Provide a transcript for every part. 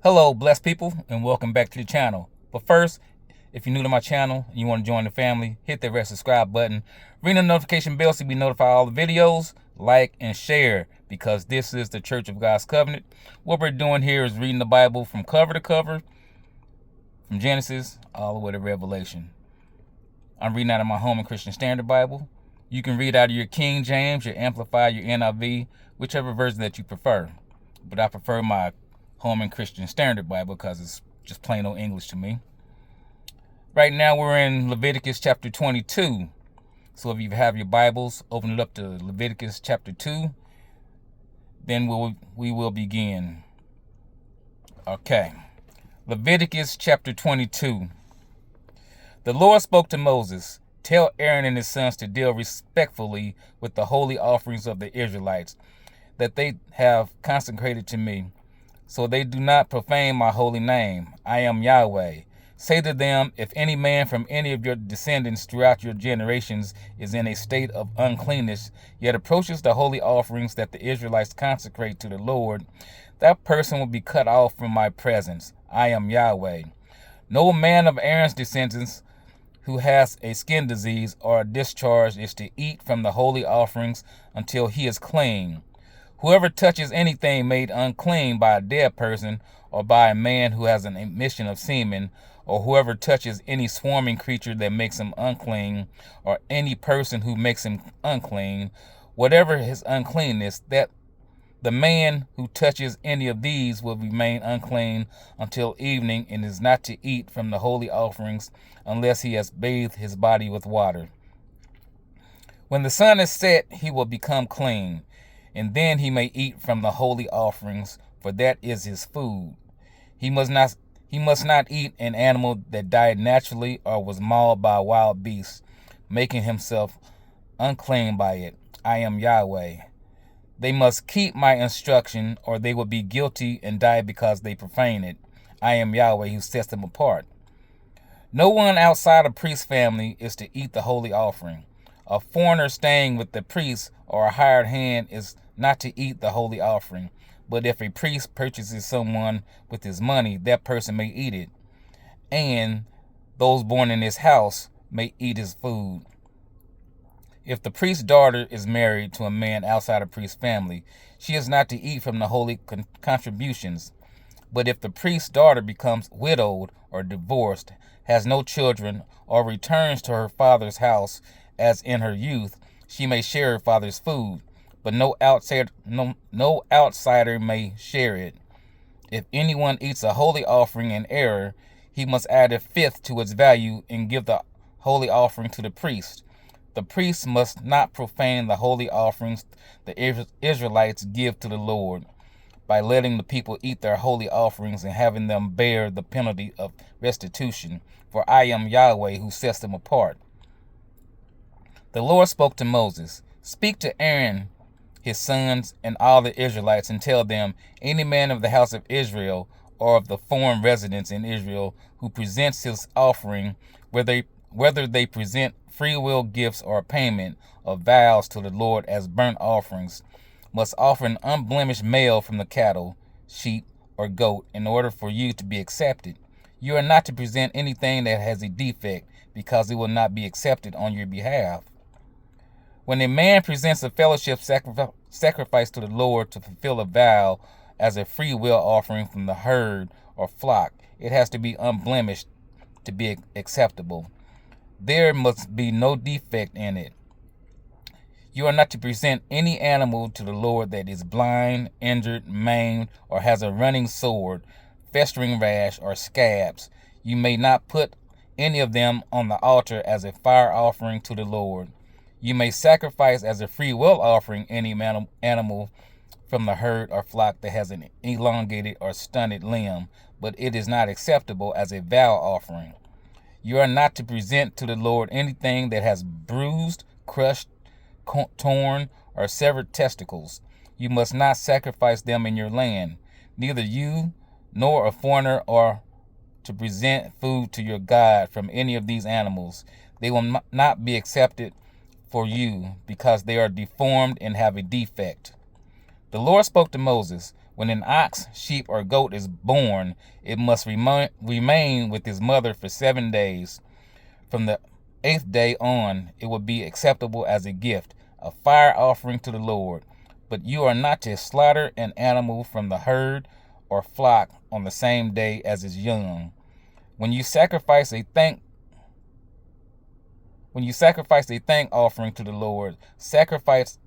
Hello, blessed people, and welcome back to the channel. But first, if you're new to my channel and you want to join the family, hit that red subscribe button, ring the notification bell so you be notified of all the videos, like and share, because this is the Church of God's Covenant. What we're doing here is reading the Bible from cover to cover, from Genesis all the way to Revelation. I'm reading out of my Home and Christian Standard Bible. You can read out of your King James, your Amplified, your NIV, whichever version that you prefer. But I prefer my Home and Christian Standard Bible because it's just plain old English to me. Right now we're in Leviticus chapter 22. So if you have your Bibles, open it up to Leviticus chapter 2. Then we will begin. Okay. Leviticus chapter 22. The Lord spoke to Moses, "Tell Aaron and his sons to deal respectfully with the holy offerings of the Israelites that they have consecrated to me, so they do not profane my holy name. I am Yahweh. Say to them, if any man from any of your descendants throughout your generations is in a state of uncleanness, yet approaches the holy offerings that the Israelites consecrate to the Lord, that person will be cut off from my presence. I am Yahweh. No man of Aaron's descendants who has a skin disease or a discharge is to eat from the holy offerings until he is clean. Whoever touches anything made unclean by a dead person or by a man who has an emission of semen, or whoever touches any swarming creature that makes him unclean, or any person who makes him unclean, whatever his uncleanness, that the man who touches any of these will remain unclean until evening and is not to eat from the holy offerings unless he has bathed his body with water. When the sun is set, he will become clean, and then he may eat from the holy offerings, for that is his food. He must not eat an animal that died naturally or was mauled by a wild beast, making himself unclean by it. I am Yahweh. They must keep my instruction, or they will be guilty and die because they profane it. I am Yahweh who sets them apart. No one outside a priest's family is to eat the holy offering. A foreigner staying with the priest or a hired hand is not to eat the holy offering. But if a priest purchases someone with his money, that person may eat it, and those born in his house may eat his food. If the priest's daughter is married to a man outside a priest's family, she is not to eat from the holy contributions. But if the priest's daughter becomes widowed or divorced, has no children, or returns to her father's house as in her youth, she may share her father's food, but no outsider may share it. If anyone eats a holy offering in error, he must add a fifth to its value and give the holy offering to the priest. The priest must not profane the holy offerings the Israelites give to the Lord by letting the people eat their holy offerings and having them bear the penalty of restitution, for I am Yahweh who sets them apart. The Lord spoke to Moses, "Speak to Aaron, his sons, and all the Israelites, and tell them, any man of the house of Israel or of the foreign residents in Israel who presents his offering, whether they present free will gifts or payment of vows to the Lord as burnt offerings, must offer an unblemished male from the cattle, sheep, or goat in order for you to be accepted. You are not to present anything that has a defect, because it will not be accepted on your behalf. When a man presents a fellowship sacrifice to the Lord to fulfill a vow as a free will offering from the herd or flock, it has to be unblemished to be acceptable. There must be no defect in it. You are not to present any animal to the Lord that is blind, injured, maimed, or has a running sword, festering rash, or scabs. You may not put any of them on the altar as a fire offering to the Lord. You may sacrifice as a free will offering any animal from the herd or flock that has an elongated or stunted limb, but it is not acceptable as a vow offering. You are not to present to the Lord anything that has bruised, crushed, torn, or severed testicles. You must not sacrifice them in your land. Neither you nor a foreigner are to present food to your God from any of these animals. They will not be accepted for you because they are deformed and have a defect. The Lord spoke to Moses, When an ox, sheep, or goat is born, it must remain with his mother for 7 days. From the 8th day on, it will be acceptable as a gift, a fire offering to the Lord. But you are not to slaughter an animal from the herd or flock on the same day as is young. When you sacrifice a thank offering to the Lord, sacrifice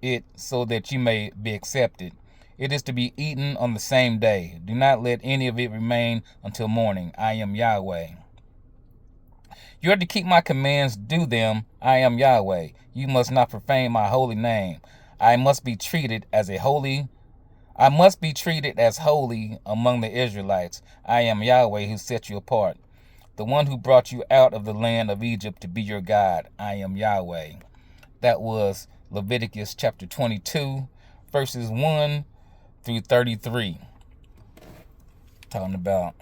it so that you may be accepted. It is to be eaten on the same day. Do not let any of it remain until morning. I am Yahweh. You are to keep my commands, do them. I am Yahweh. You must not profane my holy name. I must be treated as holy among the Israelites. I am Yahweh who set you apart, the one who brought you out of the land of Egypt to be your God. I am Yahweh. That was Leviticus chapter 22, verses 1 through 33. Talking about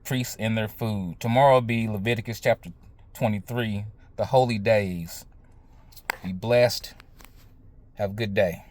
priests and their food. Tomorrow will be Leviticus chapter 23, the holy days. Be blessed. Have a good day.